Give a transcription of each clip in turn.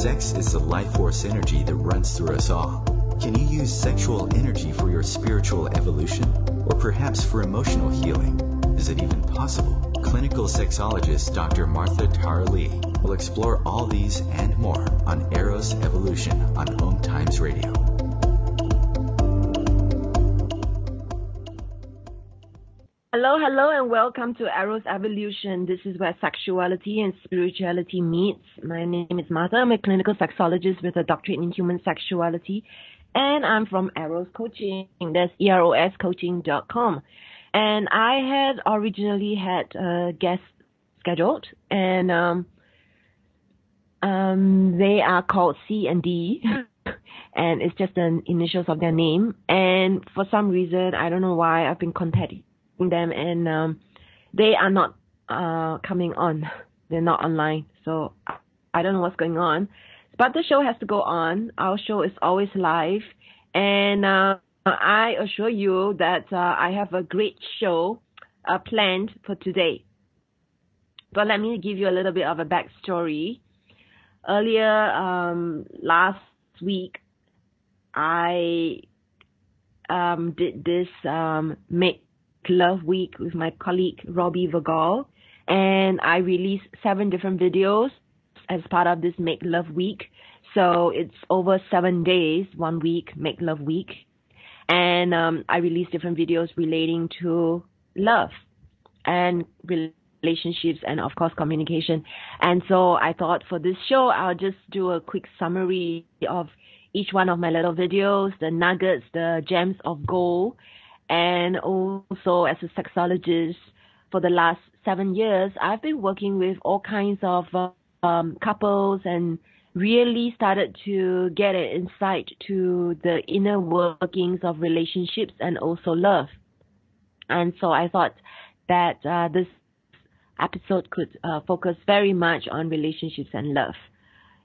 Sex is the life force energy that runs through us all. Can you use sexual energy for your spiritual evolution? Or perhaps for emotional healing? Is it even possible? Clinical sexologist Dr. Martha Tara Lee will explore all these and more on Eros Evolution on Home Times Radio. Hello, and welcome to Eros Evolution. This is where sexuality and spirituality meets. My name is Martha. I'm a clinical sexologist with a doctorate in human sexuality, and I'm from Eros Coaching. That's eroscoaching.com. And I had originally had a guest scheduled, and they are called C and D, and it's just the initials of their name. And for some reason, I don't know why, I've been contacting them, and they are not coming on. They're not online, so I don't know what's going on. But the show has to go on. Our show is always live, and I assure you that I have a great show planned for today. But let me give you a little bit of a backstory. Earlier last week, I did this Make Love Week with my colleague Robbie Vergal, and I released 7 different videos as part of this Make Love Week. So it's over 7 days, 1 week, Make Love Week, and I released different videos relating to love and relationships and of course communication. And so I thought for this show I'll just do a quick summary of each one of my little videos, the nuggets, the gems of gold. And also, as a sexologist for the last 7 years, I've been working with all kinds of couples and really started to get an insight to the inner workings of relationships and also love. And so I thought that this episode could focus very much on relationships and love.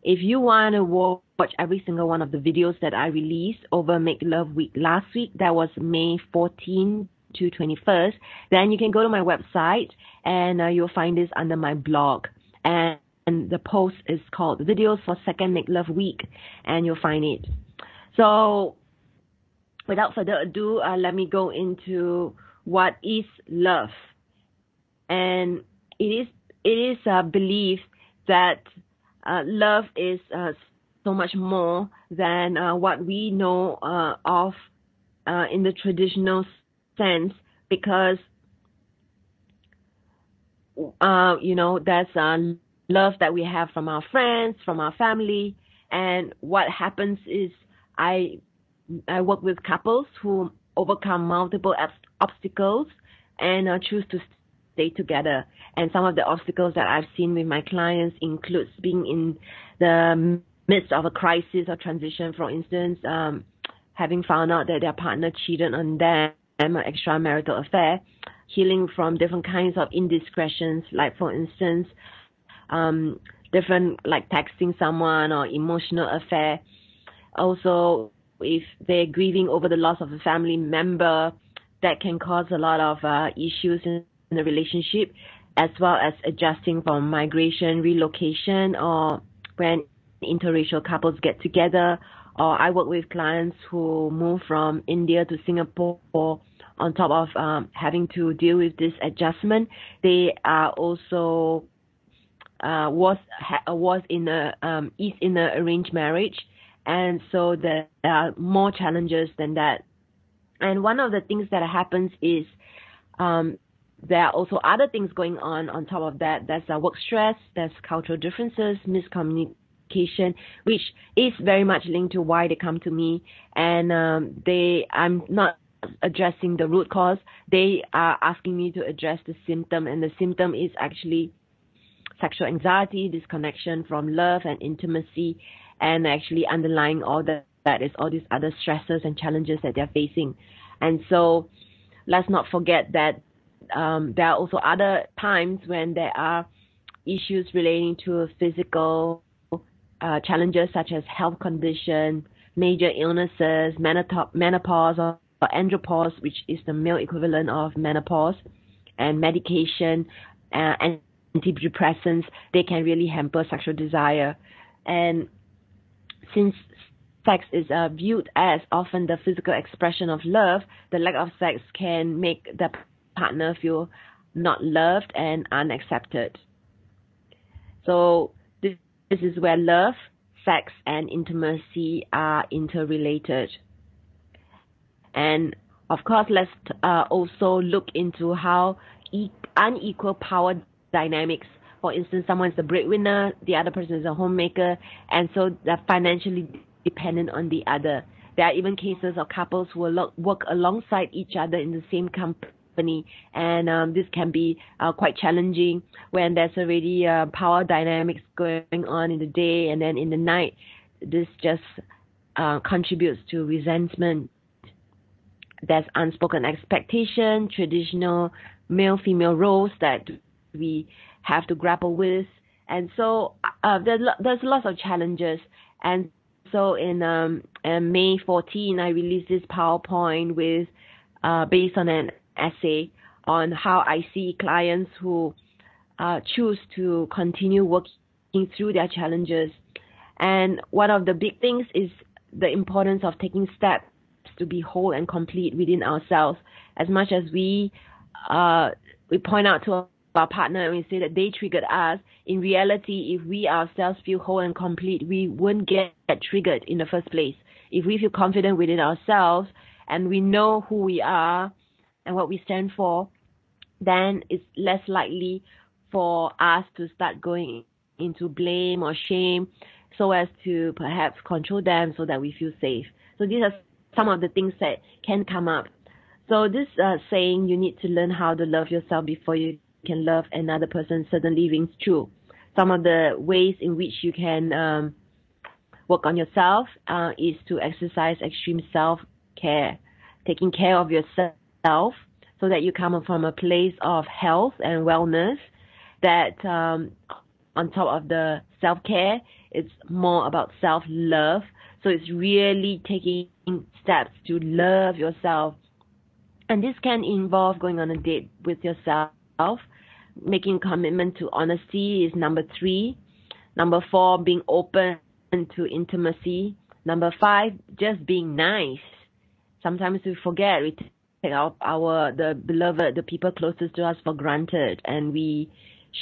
If you want to watch every single one of the videos that I released over Make Love Week last week, that was May 14 to 21st, then you can go to my website and you'll find this under my blog. And the post is called Videos for Second Make Love Week, and you'll find it. So without further ado, let me go into what is love. And it is believed that love is so much more than what we know of in the traditional sense, because there's love that we have from our friends, from our family, and what happens is I work with couples who overcome multiple obstacles and choose to stay together. And some of the obstacles that I've seen with my clients includes being in the midst of a crisis or transition, for instance, having found out that their partner cheated on them, an extramarital affair, healing from different kinds of indiscretions, like for instance, different like texting someone or emotional affair. Also, if they're grieving over the loss of a family member, that can cause a lot of issues in the relationship, as well as adjusting from migration, relocation, or when interracial couples get together. Or I work with clients who move from India to Singapore. On top of having to deal with this adjustment, they are also is in an arranged marriage, and so there are more challenges than that. And one of the things that happens is there are also other things going on top of that. There's work stress, there's cultural differences, miscommunication, which is very much linked to why they come to me. And I'm not addressing the root cause. They are asking me to address the symptom, and the symptom is actually sexual anxiety, disconnection from love and intimacy, and actually underlying all that is all these other stresses and challenges that they're facing. And so let's not forget that there are also other times when there are issues relating to physical challenges such as health condition, major illnesses, menopause or andropause, which is the male equivalent of menopause, and medication, antidepressants. They can really hamper sexual desire. And since sex is viewed as often the physical expression of love, the lack of sex can make the partner feel not loved and unaccepted. So this is where love, sex, and intimacy are interrelated. And of course, let's also look into how unequal power dynamics. For instance, someone's the breadwinner, the other person is a homemaker, and so they're financially dependent on the other. There are even cases of couples who will work alongside each other in the same company, and this can be quite challenging when there's already power dynamics going on in the day, and then in the night, this just contributes to resentment. There's unspoken expectation, traditional male-female roles that we have to grapple with, and so there's lots of challenges. And so in May 14, I released this PowerPoint with based on an essay on how I see clients who choose to continue working through their challenges. And one of the big things is the importance of taking steps to be whole and complete within ourselves. As much as we point out to our partner and we say that they triggered us, in reality, if we ourselves feel whole and complete, we wouldn't get triggered in the first place. If we feel confident within ourselves and we know who we are and what we stand for, then it's less likely for us to start going into blame or shame so as to perhaps control them so that we feel safe. So these are some of the things that can come up. So this saying, you need to learn how to love yourself before you can love another person, certainly rings true. Some of the ways in which you can work on yourself is to exercise extreme self-care, taking care of yourself so that you come from a place of health and wellness, that on top of the self-care, it's more about self-love. So it's really taking steps to love yourself. And this can involve going on a date with yourself. Making commitment to honesty is number 3. Number 4, being open to intimacy. Number 5, just being nice. Sometimes we forget, we take the beloved, the people closest to us for granted, and we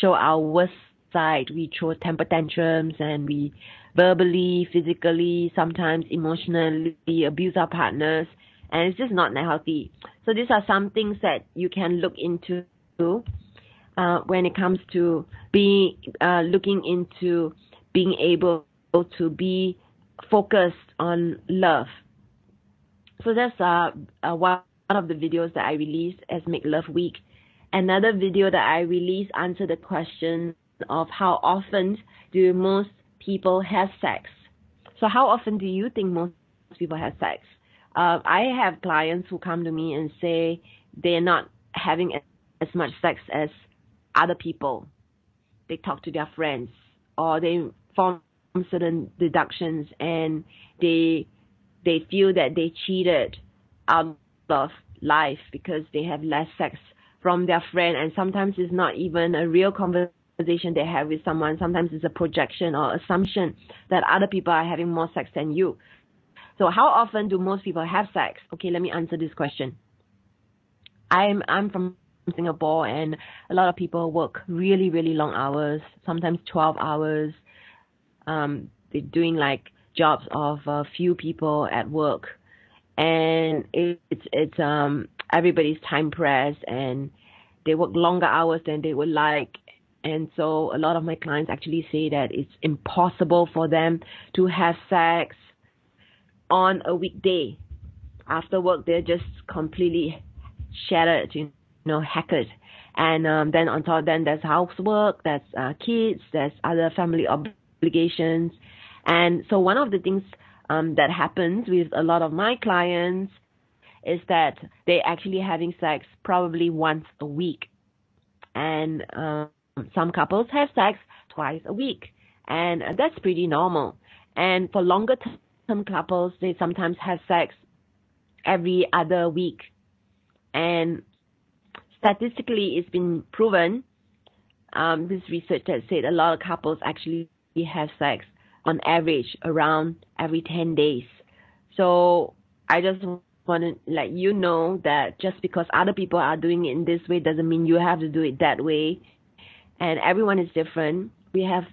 show our worst side. We throw temper tantrums, and we verbally, physically, sometimes emotionally abuse our partners, and it's just not healthy. So these are some things that you can look into when it comes to looking into being able to be focused on love. So that's one of the videos that I released as Make Love Week. Another video that I released answered the question of how often do most people have sex. So how often do you think most people have sex? I have clients who come to me and say they're not having as much sex as other people. They talk to their friends, or they form certain deductions, and they feel that they cheated out of life because they have less sex from their friend, and sometimes it's not even a real conversation they have with someone. Sometimes it's a projection or assumption that other people are having more sex than you. So how often do most people have sex? Okay, let me answer this question. I'm from Singapore, and a lot of people work really, really long hours, sometimes 12 hours. They're doing like jobs of a few people at work, and it's everybody's time pressed, and they work longer hours than they would like. And so a lot of my clients actually say that it's impossible for them to have sex on a weekday. After work, they're just completely shattered, hacked. And then on top, then there's housework, there's kids, there's other family obligations. And so one of the things that happens with a lot of my clients is that they're actually having sex probably once a week. And some couples have sex twice a week. And that's pretty normal. And for longer term couples, they sometimes have sex every other week. And statistically, it's been proven, this research that said a lot of couples actually have sex on average around every 10 days. So I just want to let you know that just because other people are doing it in this way doesn't mean you have to do it that way. And everyone is different. We have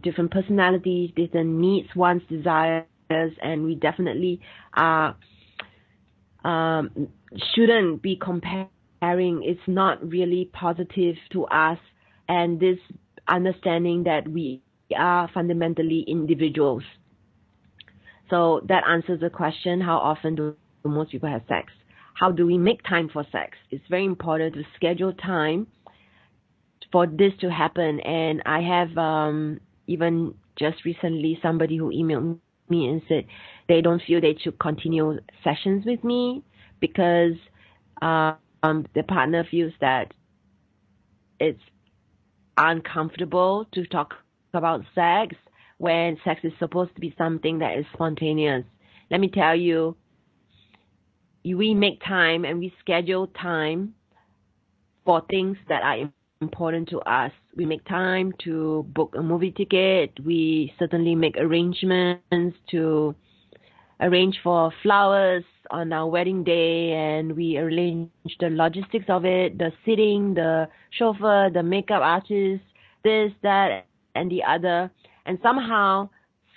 different personalities, different needs, wants, desires, and we definitely shouldn't be comparing. It's not really positive to us, and this understanding that we are fundamentally individuals. So that answers the question, how often do most people have sex? How do we make time for sex? It's very important to schedule time for this to happen. And I have even just recently somebody who emailed me and said they don't feel they should continue sessions with me because the partner feels that it's uncomfortable to talk about sex when sex is supposed to be something that is spontaneous. Let me tell you, we make time and we schedule time for things that are important to us. We make time to book a movie ticket. We certainly make arrangements to arrange for flowers on our wedding day, and we arrange the logistics of it, the seating, the chauffeur, the makeup artist, this, that, and the other. And somehow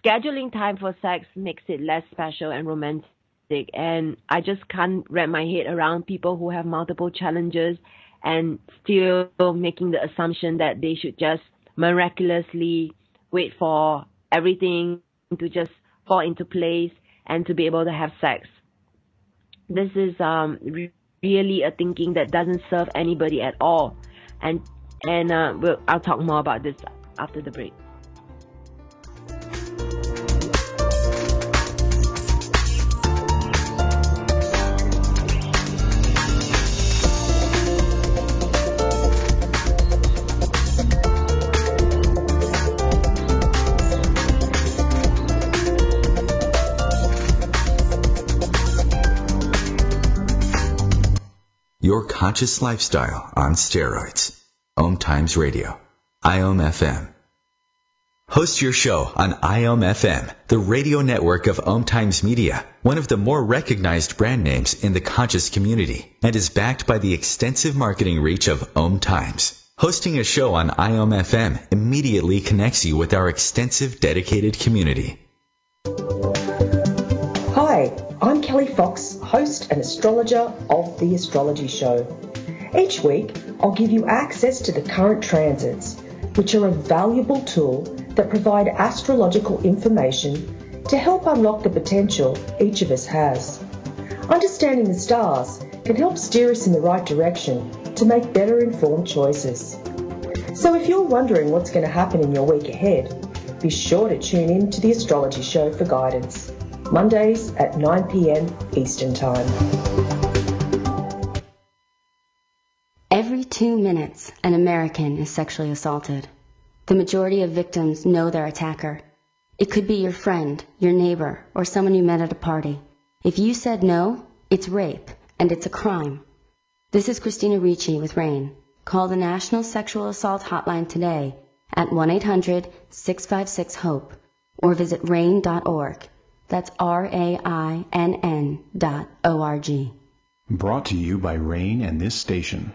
scheduling time for sex makes it less special and romantic. And I just can't wrap my head around people who have multiple challenges and still making the assumption that they should just miraculously wait for everything to just fall into place and to be able to have sex. This is really a thinking that doesn't serve anybody at all. And I'll talk more about this after the break. Your conscious lifestyle on steroids. Om Times Radio. IOM FM. Host your show on IOM FM, the radio network of Om Times Media, one of the more recognized brand names in the conscious community, and is backed by the extensive marketing reach of Om Times. Hosting a show on IOM FM immediately connects you with our extensive dedicated community. Hi, I'm Kelly Fox, host and astrologer of The Astrology Show. Each week, I'll give you access to the current transits, which are a valuable tool that provide astrological information to help unlock the potential each of us has. Understanding the stars can help steer us in the right direction to make better informed choices. So if you're wondering what's going to happen in your week ahead, be sure to tune in to The Astrology Show for guidance. Mondays at 9 p.m. Eastern Time. Every 2 minutes, an American is sexually assaulted. The majority of victims know their attacker. It could be your friend, your neighbor, or someone you met at a party. If you said no, it's rape, and it's a crime. This is Christina Ricci with RAIN. Call the National Sexual Assault Hotline today at 1-800-656-HOPE or visit RAIN.org. That's RAINN.org. Brought to you by RAIN and this station.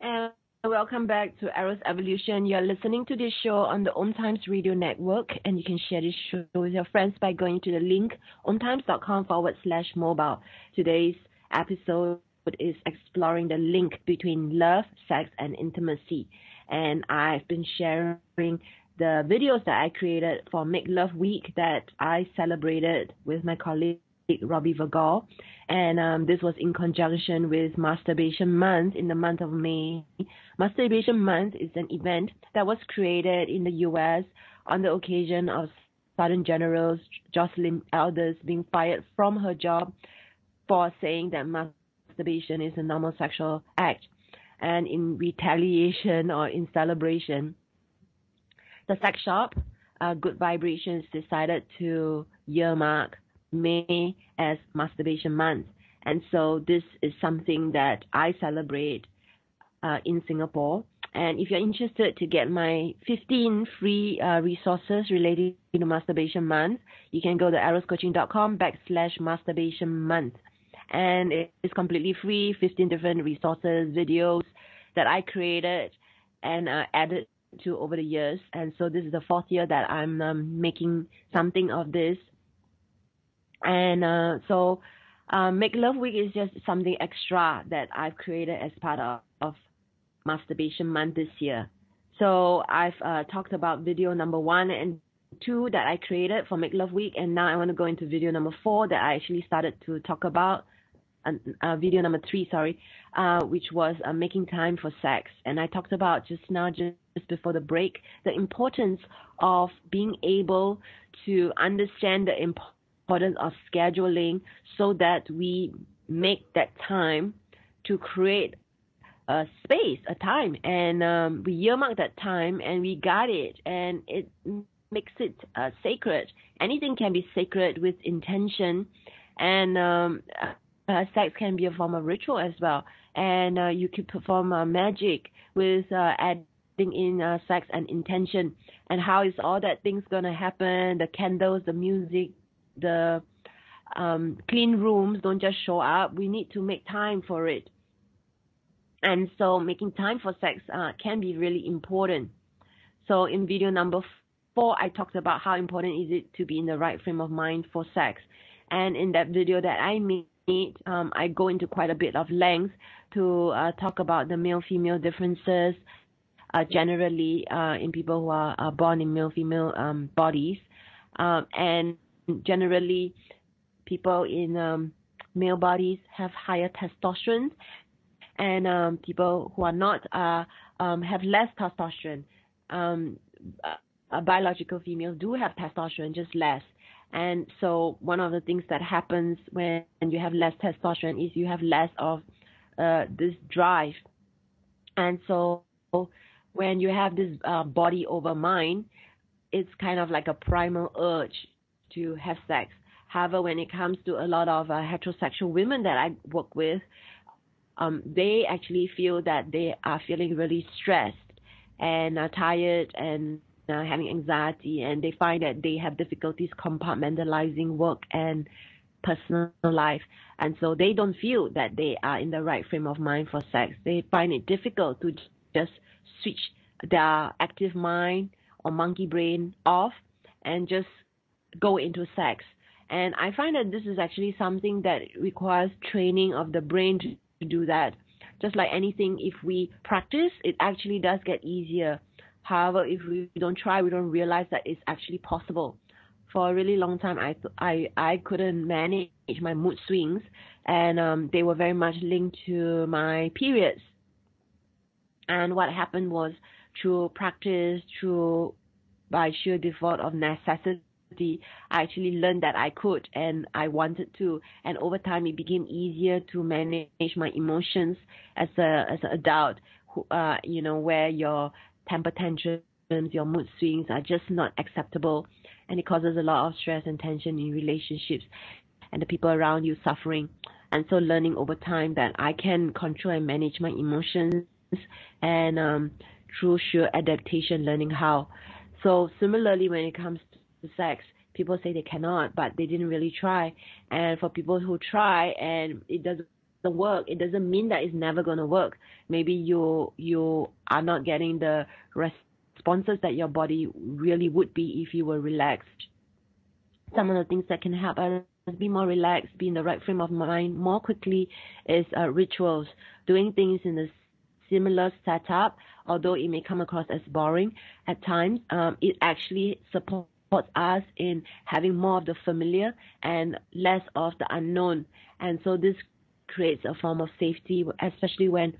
And welcome back to Eros Evolution. You're listening to this show on the Om Times Radio Network, and you can share this show with your friends by going to the link omtimes.com/mobile. Today's episode is exploring the link between love, sex, and intimacy. And I've been sharing the videos that I created for Make Love Week that I celebrated with my colleague Robbie Vergall. And this was in conjunction with Masturbation Month in the month of May. Masturbation Month is an event that was created in the U.S. on the occasion of Sergeant General Jocelyn Elders being fired from her job for saying that masturbation is a normal sexual act. And in retaliation or in celebration, the sex shop, Good Vibrations, decided to earmark May as Masturbation Month. And so this is something that I celebrate in Singapore. And if you're interested to get my 15 free resources related to Masturbation Month, you can go to eroscoaching.com/Masturbation Month. And it's completely free, 15 different resources, videos that I created and added to over the years. And so this is the 4th year that I'm making something of this. And so Make Love Week is just something extra that I've created as part of Masturbation Month this year. So I've talked about video number 1 and 2 that I created for Make Love Week, and now I want to go into video number 4 that I actually started to talk about, video number 3, which was making time for sex. And I talked about just before the break, the importance of being able to understand the importance of scheduling so that we make that time to create a space, a time, and we earmark that time and we guard it, and it makes it sacred. Anything can be sacred with intention, and sex can be a form of ritual as well. And you can perform magic with adding in sex and intention. And how is all that things gonna happen? The candles, the music, the clean rooms don't just show up. We need to make time for it. And so making time for sex can be really important. So in video number 4, I talked about how important is it to be in the right frame of mind for sex. And in that video that I made, I go into quite a bit of length to talk about the male-female differences generally in people who are born in male-female bodies. And generally, people in male bodies have higher testosterone, and people who are not have less testosterone. Biological females do have testosterone, just less. And so one of the things that happens when you have less testosterone is you have less of this drive. And so when you have this body over mind, it's kind of like a primal urge to have sex. However, when it comes to a lot of heterosexual women that I work with, they actually feel that they are feeling really stressed and tired and having anxiety, and they find that they have difficulties compartmentalizing work and personal life. And so they don't feel that they are in the right frame of mind for sex. They find it difficult to just switch their active mind or monkey brain off and just go into sex. And I find that this is actually something that requires training of the brain to do that. Just like anything, if we practice, it actually does get easier. However, if we don't try, we don't realize that it's actually possible. For a really long time, I couldn't manage my mood swings, and they were very much linked to my periods. And what happened was, through practice, by sheer default of necessity, I actually learned that I could and I wanted to. And over time, it became easier to manage my emotions as an adult, where your temper tantrums, your mood swings are just not acceptable, and it causes a lot of stress and tension in relationships and the people around you suffering. And so learning over time that I can control and manage my emotions, and through sheer adaptation, learning how. So similarly, when it comes to sex, people say they cannot, but they didn't really try. And for people who try and it doesn't work, it doesn't mean that it's never going to work. Maybe you are not getting the responses that your body really would be if you were relaxed. Some of the things that can help us be more relaxed, be in the right frame of mind more quickly is rituals, doing things in a similar setup. Although it may come across as boring at times, it actually supports us in having more of the familiar and less of the unknown. And so this creates a form of safety, especially when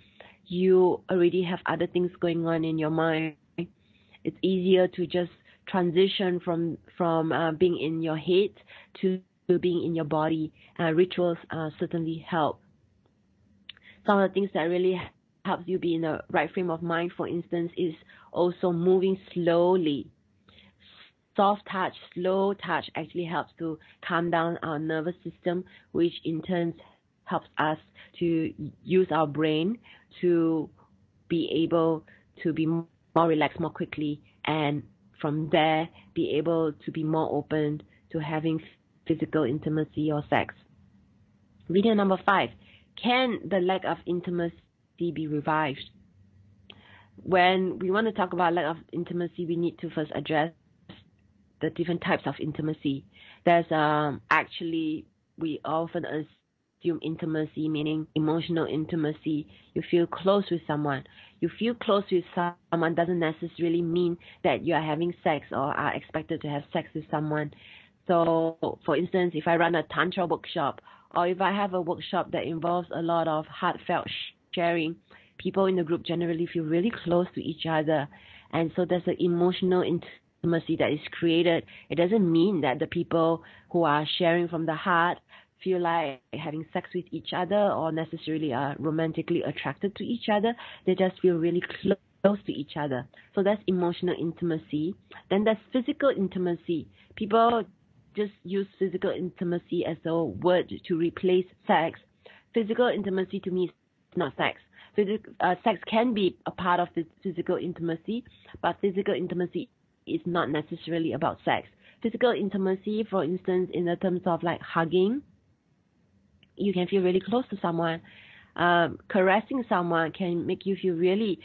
you already have other things going on in your mind. It's easier to just transition from being in your head to being in your body. Rituals certainly help. Some of the things that really helps you be in the right frame of mind, for instance, is also moving slowly. Soft touch, slow touch actually helps to calm down our nervous system, which in turn helps us to use our brain to be able to be more relaxed more quickly, and from there be able to be more open to having physical intimacy or sex. Video number 5. Can the lack of intimacy be revived? When we want to talk about lack of intimacy, we need to first address the different types of intimacy. There's actually, we often assume intimacy, meaning emotional intimacy. You feel close with someone. You feel close with someone doesn't necessarily mean that you are having sex or are expected to have sex with someone. So, for instance, if I run a Tantra workshop, or if I have a workshop that involves a lot of heartfelt sharing, people in the group generally feel really close to each other. And so there's an emotional intimacy that is created. It doesn't mean that the people who are sharing from the heart feel like having sex with each other or necessarily are romantically attracted to each other. They just feel really close to each other. So that's emotional intimacy. Then there's physical intimacy. People just use physical intimacy as a word to replace sex. Physical intimacy to me is not sex. Sex can be a part of the physical intimacy, but physical intimacy is not necessarily about sex. Physical intimacy, for instance, in the terms of like hugging, you can feel really close to someone. Caressing someone can make you feel really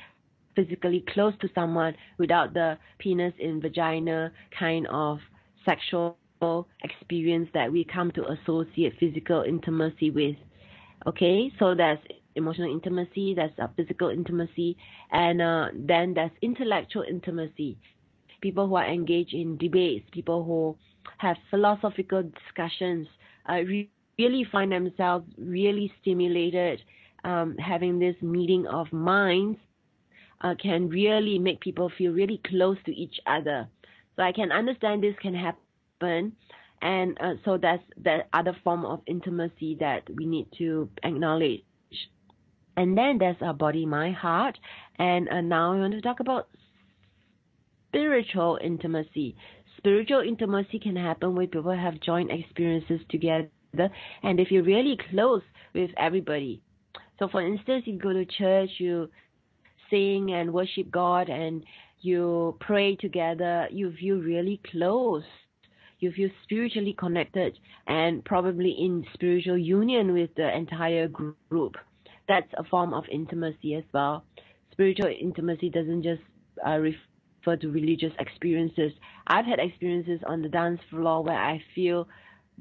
physically close to someone without the penis in vagina kind of sexual experience that we come to associate physical intimacy with. Okay, so that's emotional intimacy, that's physical intimacy, and then there's intellectual intimacy. People who are engaged in debates, people who have philosophical discussions, really find themselves really stimulated. Having this meeting of minds can really make people feel really close to each other. So I can understand this can happen, and so that's the other form of intimacy that we need to acknowledge. And then there's a body, mind, heart, and now I want to talk about spiritual intimacy. Spiritual intimacy can happen when people have joint experiences together and they feel really close with everybody. So for instance, you go to church, you sing and worship God, and you pray together, you feel really close. You feel spiritually connected and probably in spiritual union with the entire group. That's a form of intimacy as well. Spiritual intimacy doesn't just refer to religious experiences. I've had experiences on the dance floor where I feel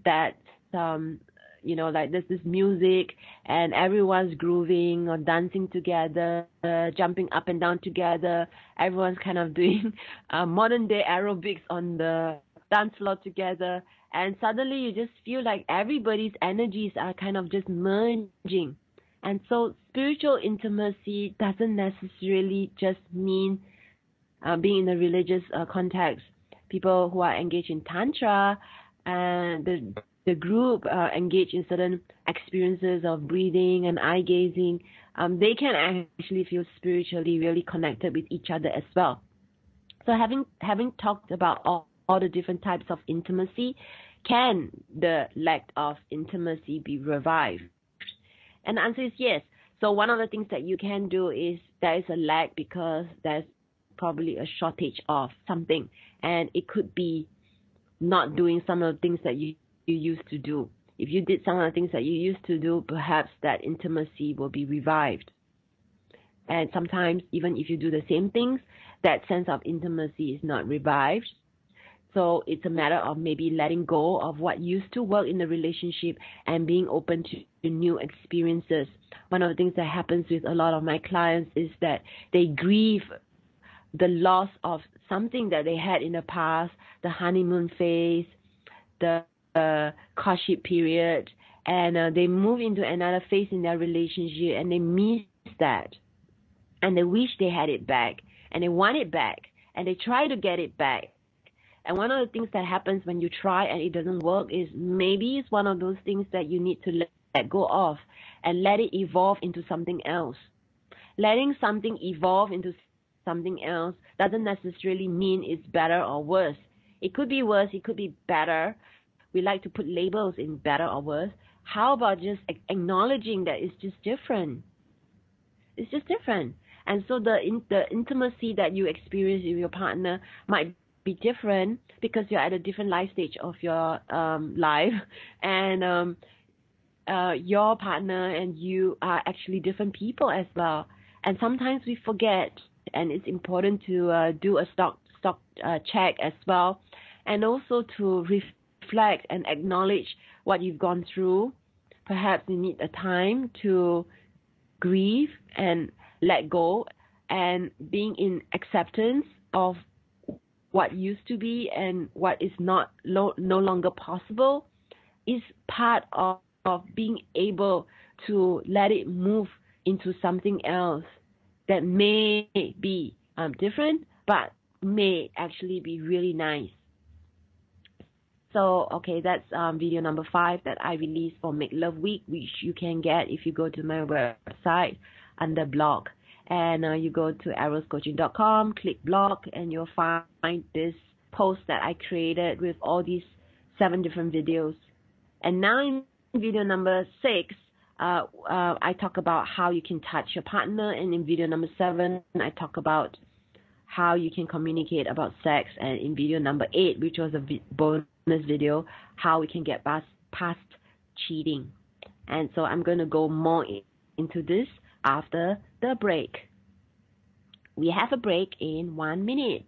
that, like there's this music and everyone's grooving or dancing together, jumping up and down together. Everyone's kind of doing modern day aerobics on the dance floor together. And suddenly you just feel like everybody's energies are kind of just merging. And so spiritual intimacy doesn't necessarily just mean being in a religious context. People who are engaged in Tantra and the group engaged in certain experiences of breathing and eye gazing, they can actually feel spiritually really connected with each other as well. So having talked about all the different types of intimacy, can the lack of intimacy be revived? And the answer is yes. So one of the things that you can do is there is a lack because there's probably a shortage of something. And it could be not doing some of the things that you used to do. If you did some of the things that you used to do, perhaps that intimacy will be revived. And sometimes even if you do the same things, that sense of intimacy is not revived. So it's a matter of maybe letting go of what used to work in the relationship and being open to new experiences. One of the things that happens with a lot of my clients is that they grieve the loss of something that they had in the past, the honeymoon phase, the courtship period, and they move into another phase in their relationship and they miss that. And they wish they had it back and they want it back and they try to get it back. And one of the things that happens when you try and it doesn't work is maybe it's one of those things that you need to let go of and let it evolve into something else. Letting something evolve into something else doesn't necessarily mean it's better or worse. It could be worse, it could be better. We like to put labels in better or worse. how about just acknowledging that it's just different? It's just different. And so the intimacy that you experience with your partner might be different because you're at a different life stage of your life, and your partner and you are actually different people as well. And sometimes we forget, and it's important to do a stock check as well, and also to reflect and acknowledge what you've gone through. Perhaps you need a time to grieve and let go, and being in acceptance of what used to be and what is no longer possible is part of being able to let it move into something else that may be different, but may actually be really nice. So, okay, that's video number 5 that I released for Make Love Week, which you can get if you go to my website under blog. And you go to eroscoaching.com, click blog, and you'll find this post that I created with all these 7 different videos. And now in video number 6, I talk about how you can touch your partner. And in video number 7, I talk about how you can communicate about sex. And in video number 8, which was a bonus video, how we can get past cheating. And so I'm going to go more into this after the break. We have a break in 1 minute.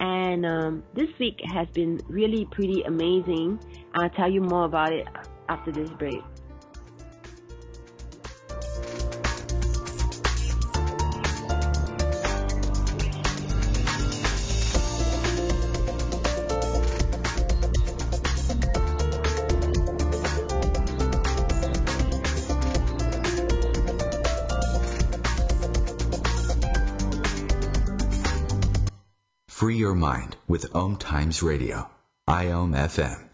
And this week has been really pretty amazing. I'll tell you more about it after this break. Free your mind with Om Times Radio, IOM FM.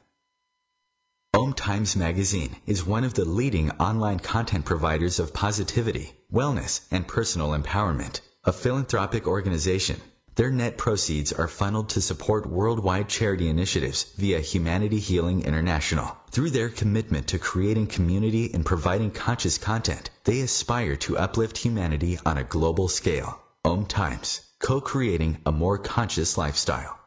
Om Times Magazine is one of the leading online content providers of positivity, wellness, and personal empowerment, a philanthropic organization. Their net proceeds are funneled to support worldwide charity initiatives via Humanity Healing International. Through their commitment to creating community and providing conscious content, they aspire to uplift humanity on a global scale. Om Times, co-creating a more conscious lifestyle.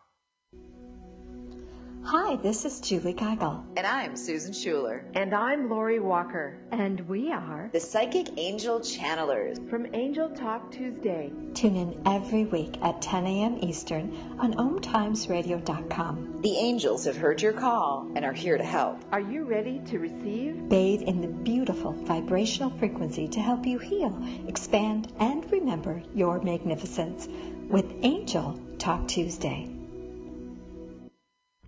Hi, this is Julie Geigel. And I'm Susan Schuler. And I'm Lori Walker. And we are the Psychic Angel Channelers from Angel Talk Tuesday. Tune in every week at 10 a.m. Eastern on OmTimesRadio.com. The angels have heard your call and are here to help. Are you ready to receive? Bathe in the beautiful vibrational frequency to help you heal, expand, and remember your magnificence with Angel Talk Tuesday.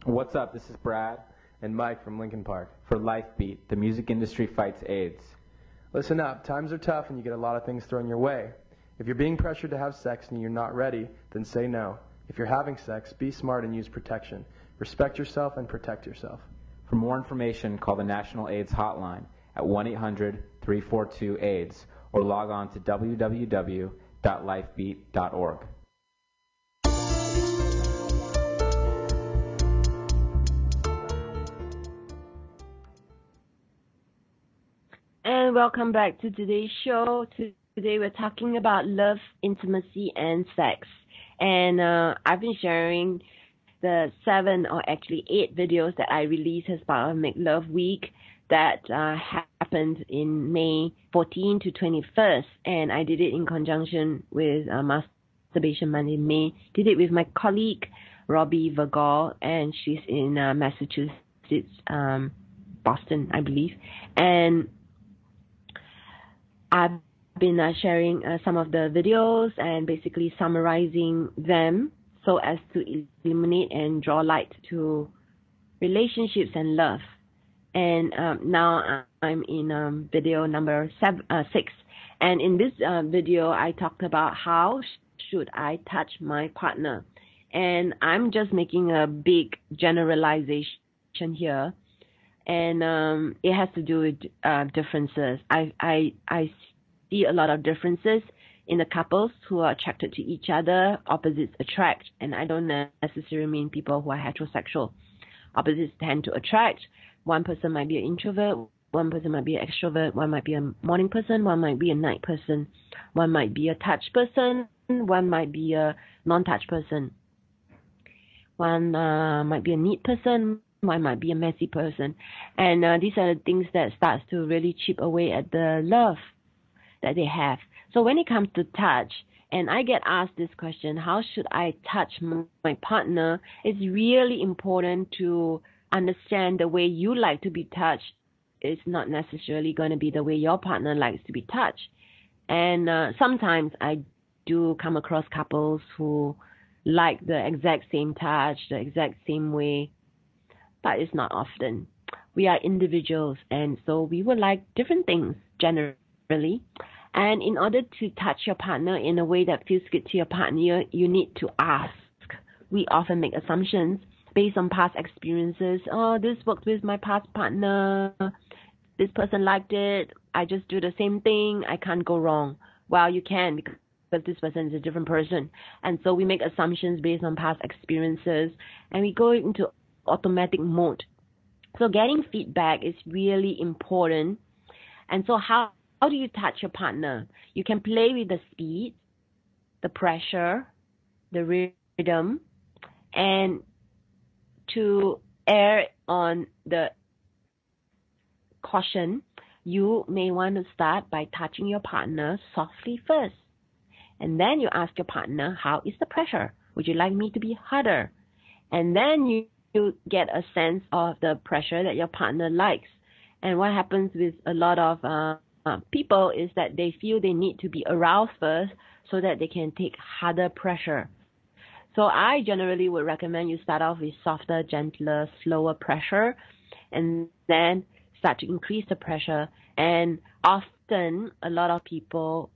What's up? This is Brad and Mike from Lincoln Park for LifeBeat, the music industry fights AIDS. Listen up, times are tough and you get a lot of things thrown your way. If you're being pressured to have sex and you're not ready, then say no. If you're having sex, be smart and use protection. Respect yourself and protect yourself. For more information, call the National AIDS Hotline at 1-800-342-AIDS or log on to www.lifebeat.org. And welcome back to today's show. Today we're talking about love, intimacy, and sex. And I've been sharing the 7 or actually 8 videos that I released as part of Make Love Week that happened in May 14 to 21st. And I did it in conjunction with Masturbation Month in May. Did it with my colleague, Robbie Vergol, and she's in Massachusetts, Boston, I believe. And I've been sharing some of the videos and basically summarizing them so as to illuminate and draw light to relationships and love. And now I'm in video number 6. And in this video, I talked about how should I touch my partner. And I'm just making a big generalization here. And it has to do with differences. I see a lot of differences in the couples who are attracted to each other. Opposites attract, and I don't necessarily mean people who are heterosexual. Opposites tend to attract. One person might be an introvert, One person might be an extrovert, one might be a morning person, one might be a night person, one might be a touch person, one might be a non-touch person. One might be a neat person, one might be a messy person. And these are the things that starts to really chip away at the love that they have. So when it comes to touch, and I get asked this question, how should I touch my partner? It's really important to understand the way you like to be touched is not necessarily going to be the way your partner likes to be touched. And sometimes I do come across couples who like the exact same touch, the exact same way, but it's not often. We are individuals, and so we would like different things generally. And in order to touch your partner in a way that feels good to your partner, you need to ask. We often make assumptions based on past experiences. Oh, this worked with my past partner. This person liked it. I just do the same thing. I can't go wrong. Well, you can, because this person is a different person. And so we make assumptions based on past experiences, and we go into automatic mode. So getting feedback is really important. And so how do you touch your partner? You can play with the speed, the pressure, the rhythm, and to err on the caution, you may want to start by touching your partner softly first. And then you ask your partner, how is the pressure? Would you like me to be harder? And then you get a sense of the pressure that your partner likes. And what happens with a lot of people is that they feel they need to be aroused first so that they can take harder pressure. So I generally would recommend you start off with softer, gentler, slower pressure, and then start to increase the pressure. And often a lot of people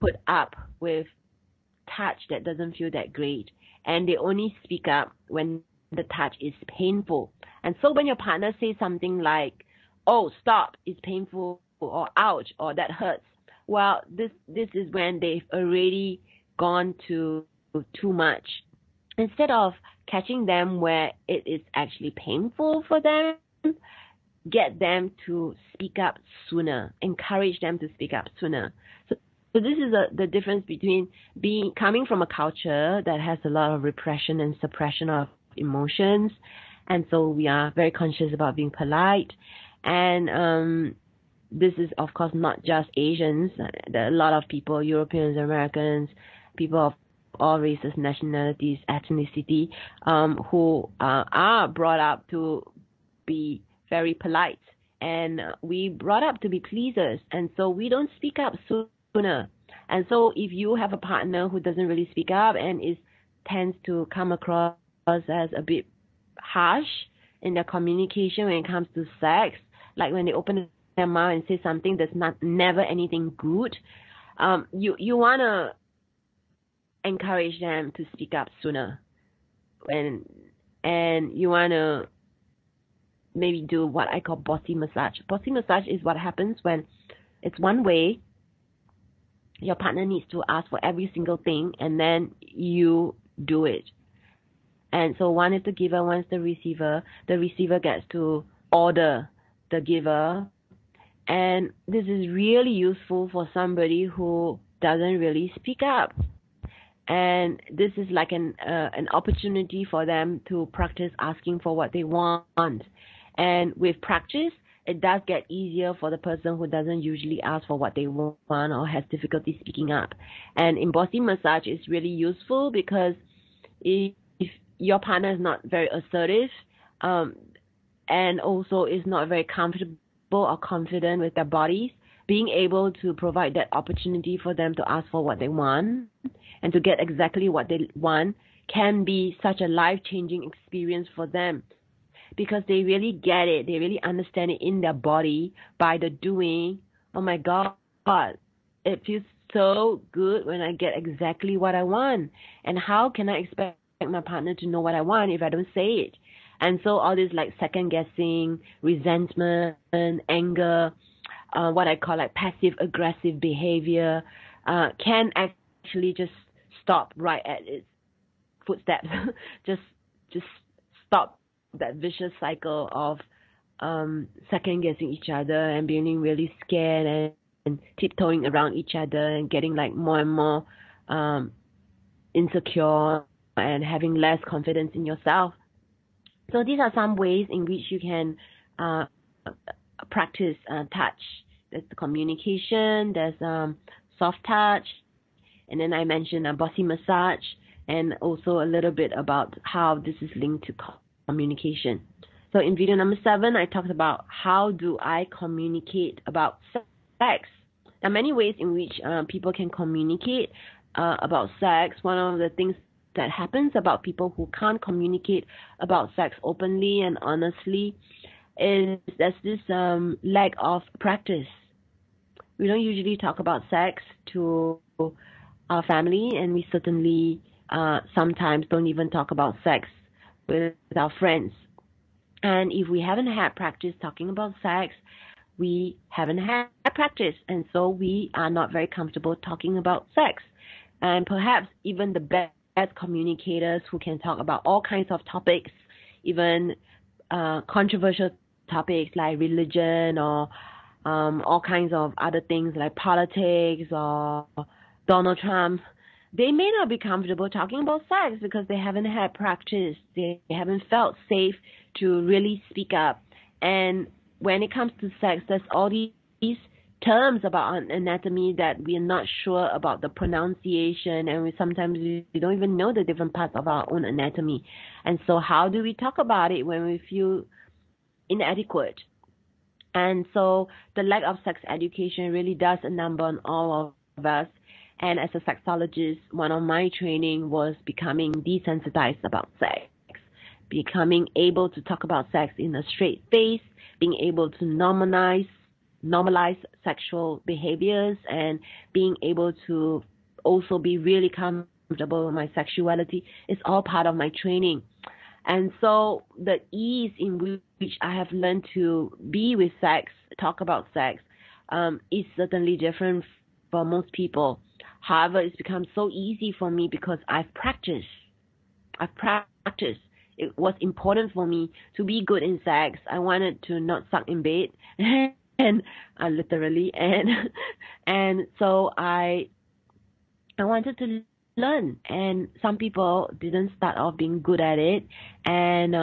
put up with touch that doesn't feel that great, and they only speak up when the touch is painful. And so when your partner says something like, oh, stop, it's painful, or ouch, or that hurts, well, this is when they've already gone to too much. Instead of catching them where it is actually painful for them, get them to speak up sooner, encourage them to speak up sooner. So this is the difference between coming from a culture that has a lot of repression and suppression of emotions, and so we are very conscious about being polite. And this is, of course, not just Asians. There are a lot of people, Europeans, Americans, people of all races, nationalities, ethnicity, who are brought up to be very polite. And we brought up to be pleasers. And so we don't speak up sooner. And so if you have a partner who doesn't really speak up and tends to come across as a bit harsh in their communication when it comes to sex, like when they open their mouth and say something that's never anything good, you want to encourage them to speak up sooner. And you want to maybe do what I call bossy massage. Bossy massage is what happens when it's one way. Your partner needs to ask for every single thing, and then you do it. And so one is the giver, one is the receiver. The receiver gets to order the giver. And this is really useful for somebody who doesn't really speak up. And this is like an opportunity for them to practice asking for what they want. And with practice, it does get easier for the person who doesn't usually ask for what they want or has difficulty speaking up. And in bossy massage, it's really useful because if your partner is not very assertive and also is not very comfortable or confident with their bodies, being able to provide that opportunity for them to ask for what they want and to get exactly what they want can be such a life-changing experience for them, because they really get it. They really understand it in their body by the doing. Oh my God, it feels so good when I get exactly what I want. And how can I expect my partner to know what I want if I don't say it? And so all this like second guessing, resentment, anger, what I call like passive aggressive behavior, can actually just stop right at its footsteps. just stop that vicious cycle of second guessing each other and being really scared and tiptoeing around each other and getting like more and more insecure and having less confidence in yourself. So these are some ways in which you can practice touch. There's the communication, there's soft touch, and then I mentioned a bossy massage, and also a little bit about how this is linked to communication. So in video number 7, I talked about how do I communicate about sex. There are many ways in which people can communicate about sex. One of the things that happens about people who can't communicate about sex openly and honestly is there's this lack of practice. We don't usually talk about sex to our family, and we certainly sometimes don't even talk about sex with our friends. And if we haven't had practice talking about sex, we haven't had practice, and so we are not very comfortable talking about sex. And perhaps even the best communicators who can talk about all kinds of topics, even controversial topics like religion or all kinds of other things like politics or Donald Trump, they may not be comfortable talking about sex because they haven't had practice. They haven't felt safe to really speak up. And when it comes to sex, there's all these terms about anatomy that we are not sure about the pronunciation, and we don't even know the different parts of our own anatomy. And so how do we talk about it when we feel inadequate? And so the lack of sex education really does a number on all of us. And as a sexologist, one of my training was becoming desensitized about sex, becoming able to talk about sex in a straight face, being able to normalize sexual behaviors, and being able to also be really comfortable with my sexuality is all part of my training. And so the ease in which I have learned to be with sex, talk about sex, is certainly different for most people. However, it's become so easy for me because I've practiced. It was important for me to be good in sex. I wanted to not suck in bed, and literally, and so I wanted to learn. And some people didn't start off being good at it, and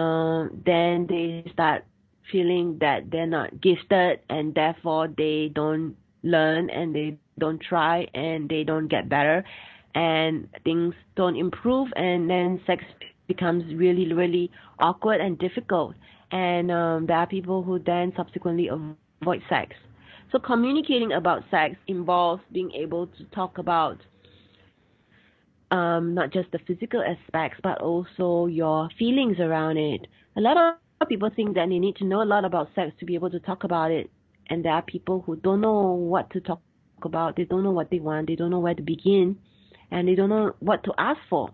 then they start feeling that they're not gifted, and therefore they don't learn and they don't try and they don't get better, and things don't improve, and then sex becomes really, really awkward and difficult. And there are people who then subsequently avoid sex. So communicating about sex involves being able to talk about not just the physical aspects, but also your feelings around it. A lot of people think that they need to know a lot about sex to be able to talk about it. And there are people who don't know what to talk about. They don't know what they want. They don't know where to begin. And they don't know what to ask for.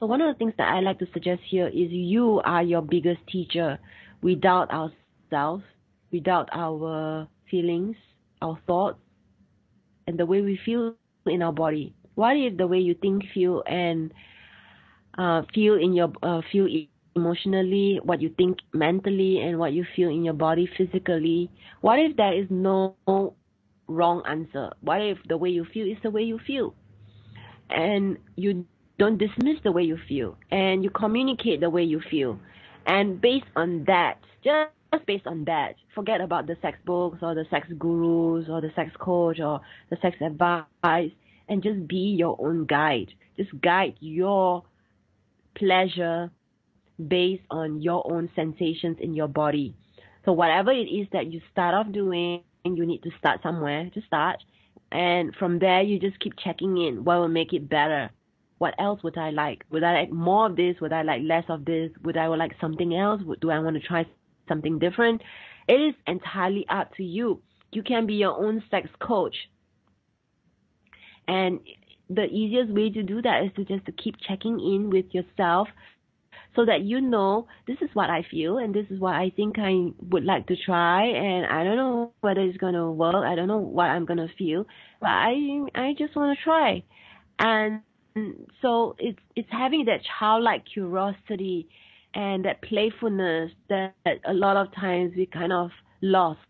So one of the things that I like to suggest here is you are your biggest teacher. Without ourselves, without our feelings, our thoughts, and the way we feel in our body. What if the way you think, feel, and feel emotionally, what you think mentally, and what you feel in your body physically? What if there is no wrong answer? What if the way you feel is the way you feel, and you don't dismiss the way you feel, and you communicate the way you feel, and based on that, just based on that, forget about the sex books or the sex gurus or the sex coach or the sex advice, and just be your own guide. Just guide your pleasure based on your own sensations in your body. So whatever it is that you start off doing, you need to start somewhere to start. And from there, you just keep checking in. What will make it better? What else would I like? Would I like more of this? Would I like less of this? Would I like something else? Do I want to try something different? It is entirely up to you. You can be your own sex coach. And the easiest way to do that is to keep checking in with yourself, so that you know, this is what I feel and this is what I think I would like to try, and I don't know whether it's going to work. I don't know what I'm going to feel, but I just want to try. And so it's having that childlike curiosity and that playfulness that a lot of times we kind of lost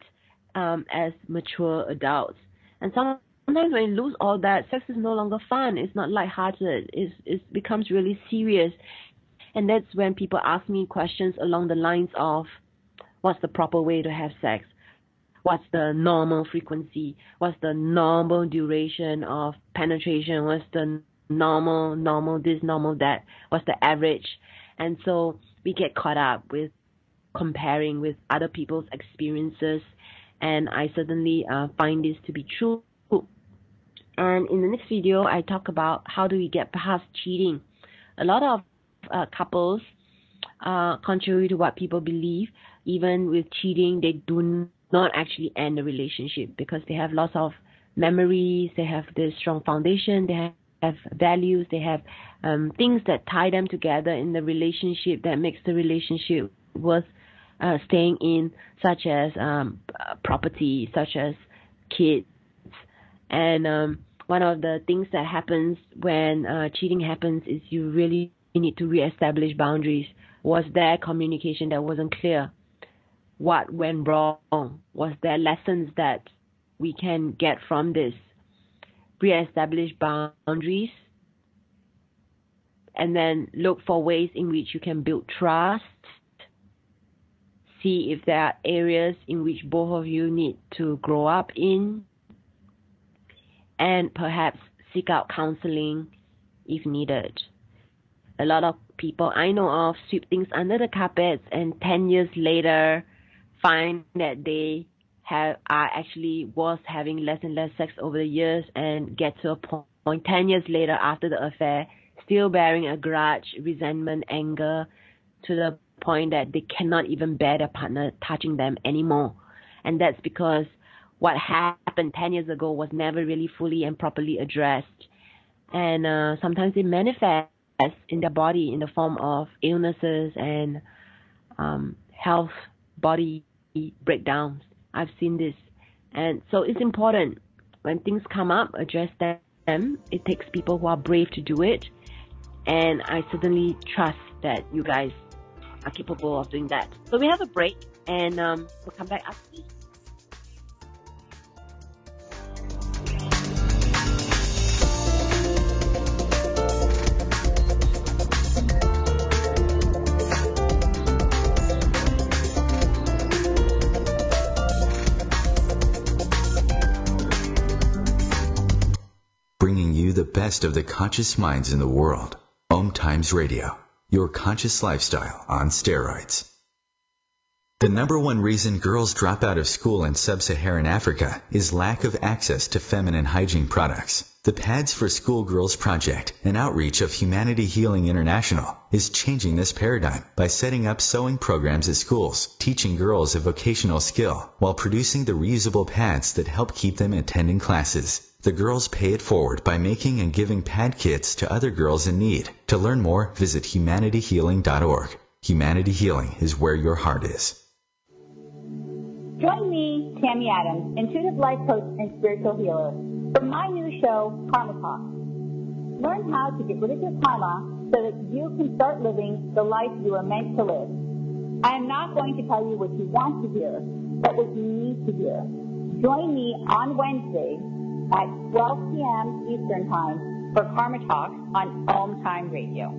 as mature adults. And sometimes when you lose all that, sex is no longer fun. It's not lighthearted. It becomes really serious. And that's when people ask me questions along the lines of, what's the proper way to have sex? What's the normal frequency? What's the normal duration of penetration? What's the normal this, normal that? What's the average? And so we get caught up with comparing with other people's experiences. And I certainly find this to be true. And in the next video, I talk about how do we get past cheating. A lot of couples, contrary to what people believe, even with cheating, they do not actually end the relationship because they have lots of memories, they have this strong foundation, they have values, they have things that tie them together in the relationship that makes the relationship worth staying in, such as property, such as kids. And one of the things that happens when cheating happens is you really need to reestablish boundaries. Was there communication that wasn't clear? What went wrong? Was there lessons that we can get from this? Reestablish boundaries, and then look for ways in which you can build trust. See if there are areas in which both of you need to grow up in, and perhaps seek out counseling if needed. A lot of people I know of sweep things under the carpets, and 10 years later find that they was having less and less sex over the years, and get to a point 10 years later after the affair, still bearing a grudge, resentment, anger, to the point that they cannot even bear their partner touching them anymore. And that's because what happened 10 years ago was never really fully and properly addressed. And sometimes it manifests in their body in the form of illnesses and health, body breakdowns. I've seen this. And so it's important when things come up, address them. It takes people who are brave to do it. And I certainly trust that you guys are capable of doing that. So we have a break, and we'll come back after this. Bringing you the best of the conscious minds in the world. Om Times Radio, your conscious lifestyle on steroids. The number one reason girls drop out of school in sub-Saharan Africa is lack of access to feminine hygiene products. The Pads for Schoolgirls Project, an outreach of Humanity Healing International, is changing this paradigm by setting up sewing programs at schools, teaching girls a vocational skill, while producing the reusable pads that help keep them attending classes. The girls pay it forward by making and giving pad kits to other girls in need. To learn more, visit humanityhealing.org. Humanity Healing is where your heart is. Join me, Tammy Adams, intuitive life coach and spiritual healer, for my new show, Karma Talk. Learn how to get rid of your karma so that you can start living the life you are meant to live. I am not going to tell you what you want to hear, but what you need to hear. Join me on Wednesday at 12 p.m. Eastern Time for Karma Talk on Om Time Radio.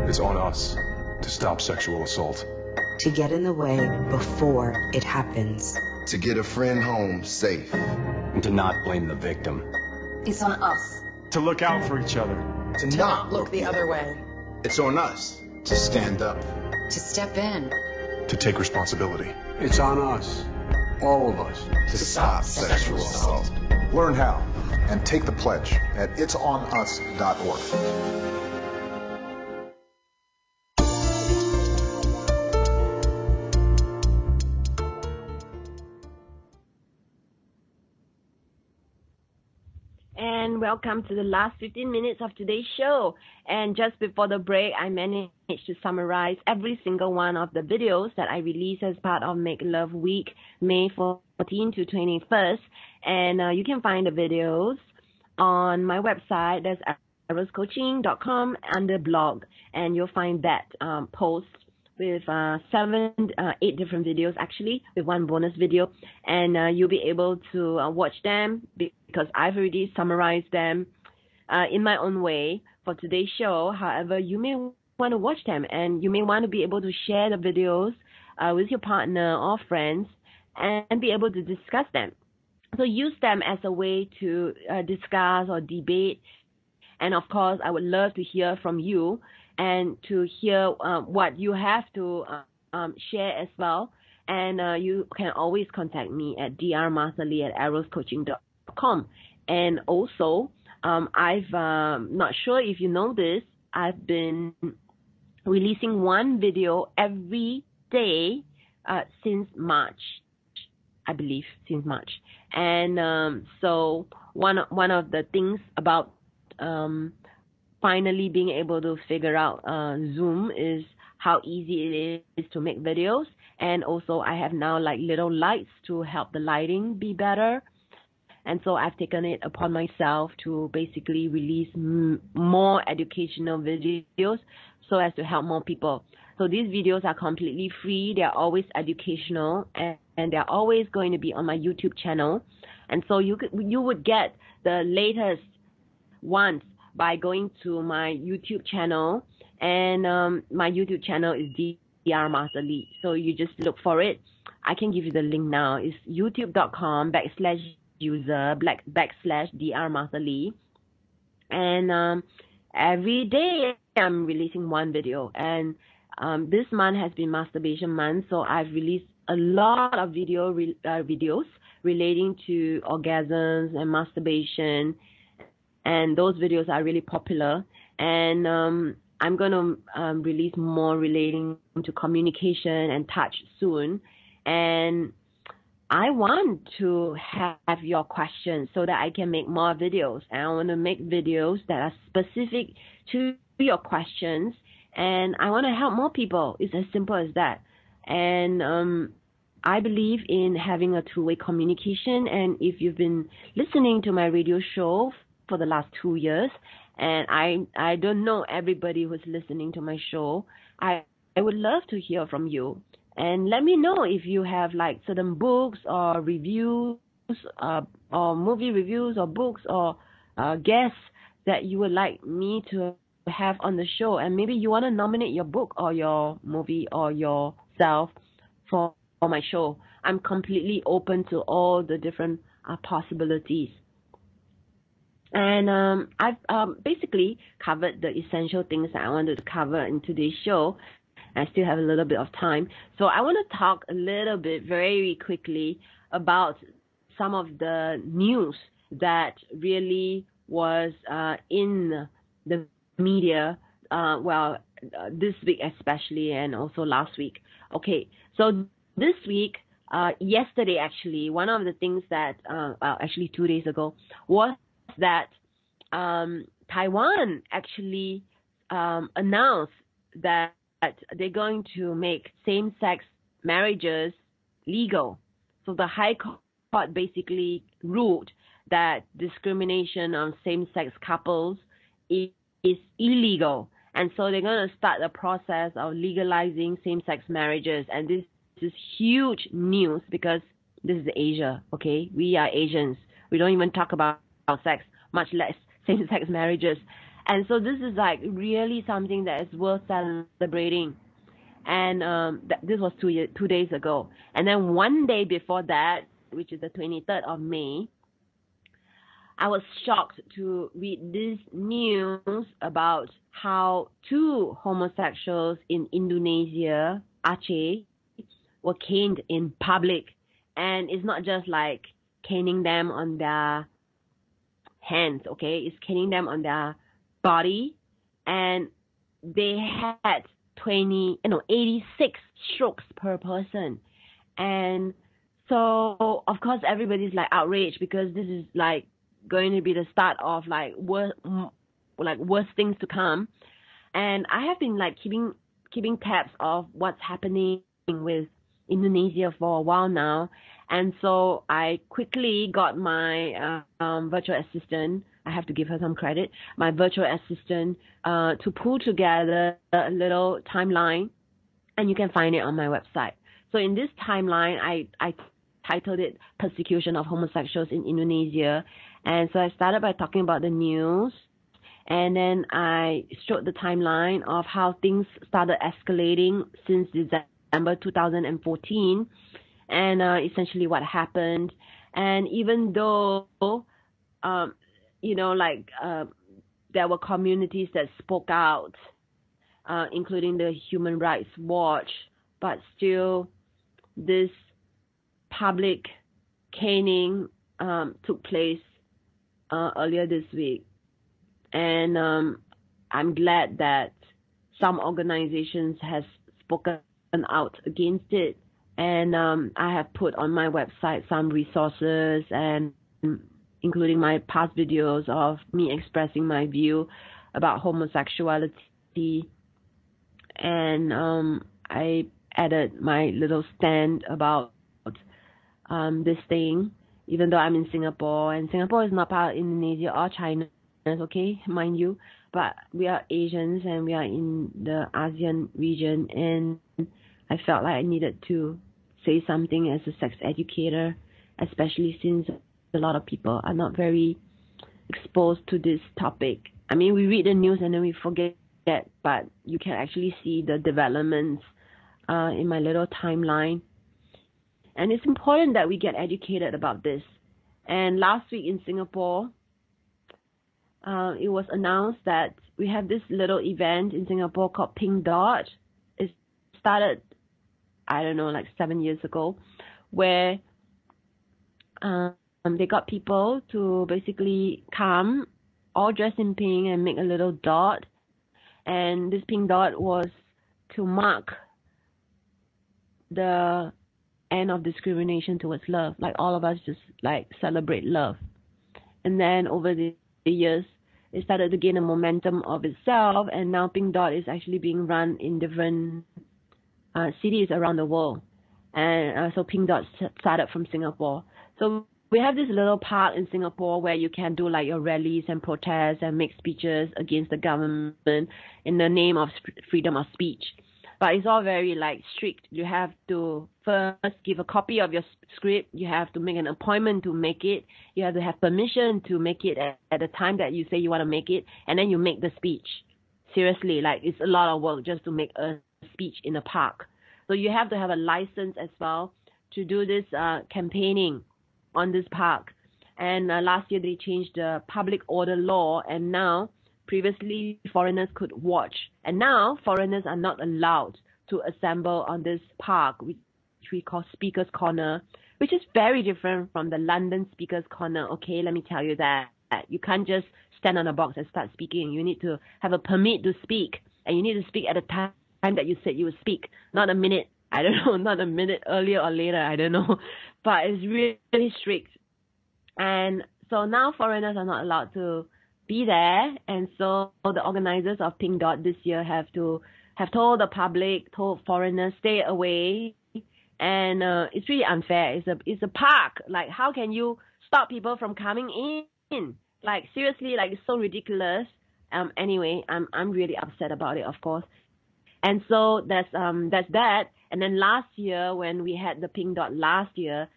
It's on us to stop sexual assault. To get in the way before it happens. To get a friend home safe. And to not blame the victim. It's on us. To look out for each other. To not look the other way. It's on us to stand up. To step in. To take responsibility. It's on us. All of us. To stop sexual assault. Learn how and take the pledge at itsonus.org. And welcome to the last 15 minutes of today's show. And just before the break, I managed to summarize every single one of the videos that I released as part of Make Love Week, May 14 to 21st. And you can find the videos on my website. That's eroscoaching.com under blog, and you'll find that post with 8 different videos actually, with one bonus video, and you'll be able to watch them because I've already summarized them in my own way for today's show. However, you may want to watch them, and you may want to be able to share the videos with your partner or friends and be able to discuss them. So use them as a way to discuss or debate. And of course, I would love to hear from you and to hear what you have to share as well. And you can always contact me at drmarthalee@eroscoaching.com. And also, I've not sure if you know this, I've been releasing one video every day since March, I believe, since March. And so one of the things about finally being able to figure out Zoom is how easy it is to make videos. And also I have now like little lights to help the lighting be better. And so I've taken it upon myself to basically release more educational videos so as to help more people. So these videos are completely free. They're always educational, and they're always going to be on my YouTube channel. And so you would get the latest ones by going to my YouTube channel. And my YouTube channel is Dr. Martha Lee. So you just look for it. I can give you the link now. It's youtube.com/user/Dr. Martha Lee. And every day I'm releasing one video. And this month has been Masturbation Month, so I've released a lot of videos relating to orgasms and masturbation, and those videos are really popular. And I'm going to release more relating to communication and touch soon. And I want to have your questions so that I can make more videos. And I want to make videos that are specific to your questions. And I want to help more people. It's as simple as that. And I believe in having a two-way communication. And if you've been listening to my radio show for the last 2 years, and I don't know everybody who's listening to my show, I would love to hear from you. And let me know if you have like certain books or reviews or movie reviews or books or guests that you would like me to have on the show. And maybe you want to nominate your book or your movie or yourself for my show. I'm completely open to all the different possibilities. And I've basically covered the essential things that I wanted to cover in today's show. I still have a little bit of time. So I want to talk a little bit very quickly about some of the news that really was in the media, this week especially, and also last week. Okay, so this week, yesterday actually, one of the things that, actually 2 days ago, was that Taiwan actually announced that they're going to make same-sex marriages legal. So the High Court basically ruled that discrimination on same-sex couples is illegal. And so they're going to start the process of legalizing same-sex marriages. And this is huge news because this is Asia, okay? We are Asians. We don't even talk about sex, much less same-sex marriages. And so this is like really something that is worth celebrating. And this was 2 days ago. And then one day before that, which is the 23rd of May, I was shocked to read this news about how 2 homosexuals in Indonesia, Aceh, were caned in public. And it's not just like caning them on their hands, okay? It's caning them on their body, and they had 86 strokes per person. And so of course everybody's like outraged because this is like going to be the start of like worse things to come. And I have been like keeping tabs of what's happening with Indonesia for a while now. And so I quickly got my virtual assistant I have to give her some credit, my virtual assistant, to pull together a little timeline, and you can find it on my website. So in this timeline, I titled it Persecution of Homosexuals in Indonesia. And so I started by talking about the news, and then I showed the timeline of how things started escalating since December 2014, and essentially what happened. And even though, there were communities that spoke out, including the Human Rights Watch, but still this public caning took place earlier this week. And I'm glad that some organizations has spoken out against it. And I have put on my website some resources, and including my past videos of me expressing my view about homosexuality. And I added my little stand about this thing, even though I'm in Singapore, and Singapore is not part of Indonesia or China, okay, mind you, but we are Asians and we are in the ASEAN region, and I felt like I needed to say something as a sex educator, especially since a lot of people are not very exposed to this topic. I mean, we read the news and then we forget, but you can actually see the developments in my little timeline. And it's important that we get educated about this. And last week in Singapore, it was announced that we have this little event in Singapore called Pink Dot. It started, 7 years ago, where they got people to basically come all dressed in pink and make a little dot. And this pink dot was to mark the end of discrimination towards love. Like, all of us just celebrate love. And then over the years, it started to gain a momentum of itself, and now Pink Dot is actually being run in different cities around the world. And so Pink Dot started from Singapore. So we have this little park in Singapore where you can do your rallies and protests and make speeches against the government in the name of freedom of speech. But it's all very strict. You have to first give a copy of your script. You have to make an appointment to make it. You have to have permission to make it at the time that you say you want to make it. And then you make the speech. Seriously, it's a lot of work just to make a speech in a park. So you have to have a license as well to do this campaigning on this park. And last year they changed the public order law, and now previously foreigners could watch, and now foreigners are not allowed to assemble on this park, which we call Speaker's Corner, which is very different from the London Speaker's Corner. Okay, let me tell you that you can't just stand on a box and start speaking. You need to have a permit to speak, and you need to speak at the time that you said you would speak, not a minute. I don't know, not a minute earlier or later, I don't know. But it's really strict. And so now foreigners are not allowed to be there. And so the organizers of Pink Dot this year have told the public, told foreigners, stay away. And it's really unfair. It's a park. How can you stop people from coming in? Seriously, it's so ridiculous. Anyway, I'm really upset about it, of course. And so that's that. And then last year, when we had the Pink Dot last year,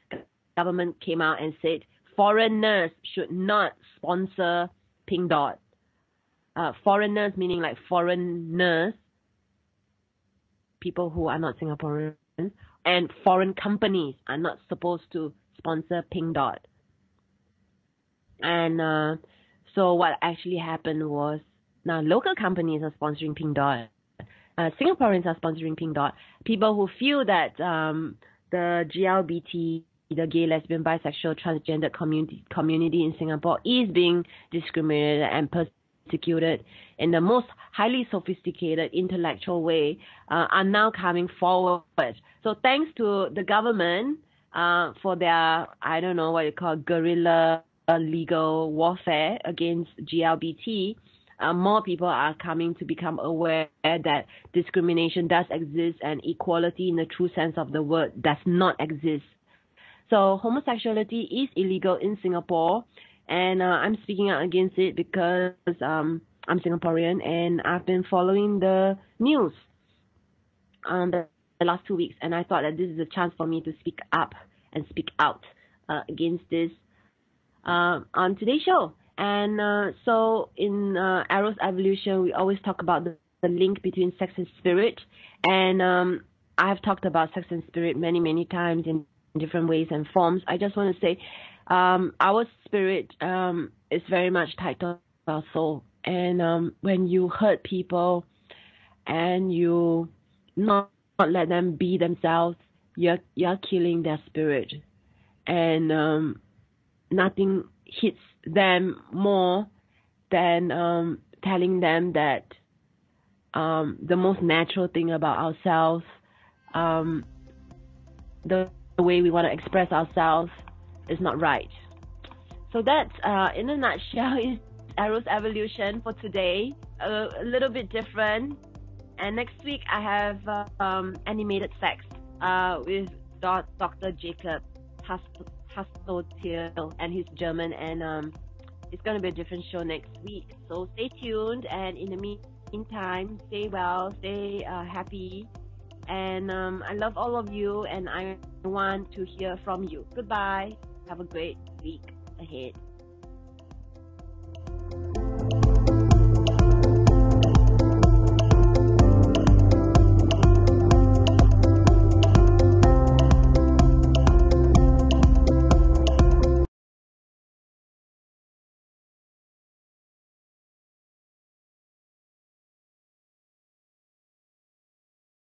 government came out and said foreigners should not sponsor Pink Dot. Foreigners meaning foreigners, people who are not Singaporeans, and foreign companies are not supposed to sponsor Pink Dot. And so what actually happened was, now local companies are sponsoring Pink Dot. Singaporeans are sponsoring Pink Dot. People who feel that the GLBT, the gay, lesbian, bisexual, transgender community in Singapore is being discriminated and persecuted in the most highly sophisticated intellectual way, are now coming forward. So thanks to the government for their, I don't know what you call, guerrilla legal warfare against GLBT, more people are coming to become aware that discrimination does exist and equality in the true sense of the word does not exist. So homosexuality is illegal in Singapore, And I'm speaking out against it because I'm Singaporean and I've been following the news the last 2 weeks, and I thought that this is a chance for me to speak up and speak out against this on today's show. And so in Eros Evolution, we always talk about the link between sex and spirit, and I have talked about sex and spirit many times in different ways and forms. I just want to say our spirit is very much tied to our soul, and when you hurt people and you not let them be themselves, you're killing their spirit, and nothing hits them more than telling them that the most natural thing about ourselves, the way we want to express ourselves, is not right. So that, in a nutshell, is Eros Evolution for today. A little bit different. And next week I have animated sex with Dr. Jacob Hastotil, and he's German, and it's going to be a different show next week. So stay tuned, and in the meantime, stay well, stay happy, and I love all of you, and I want to hear from you. Goodbye. Have a great week ahead.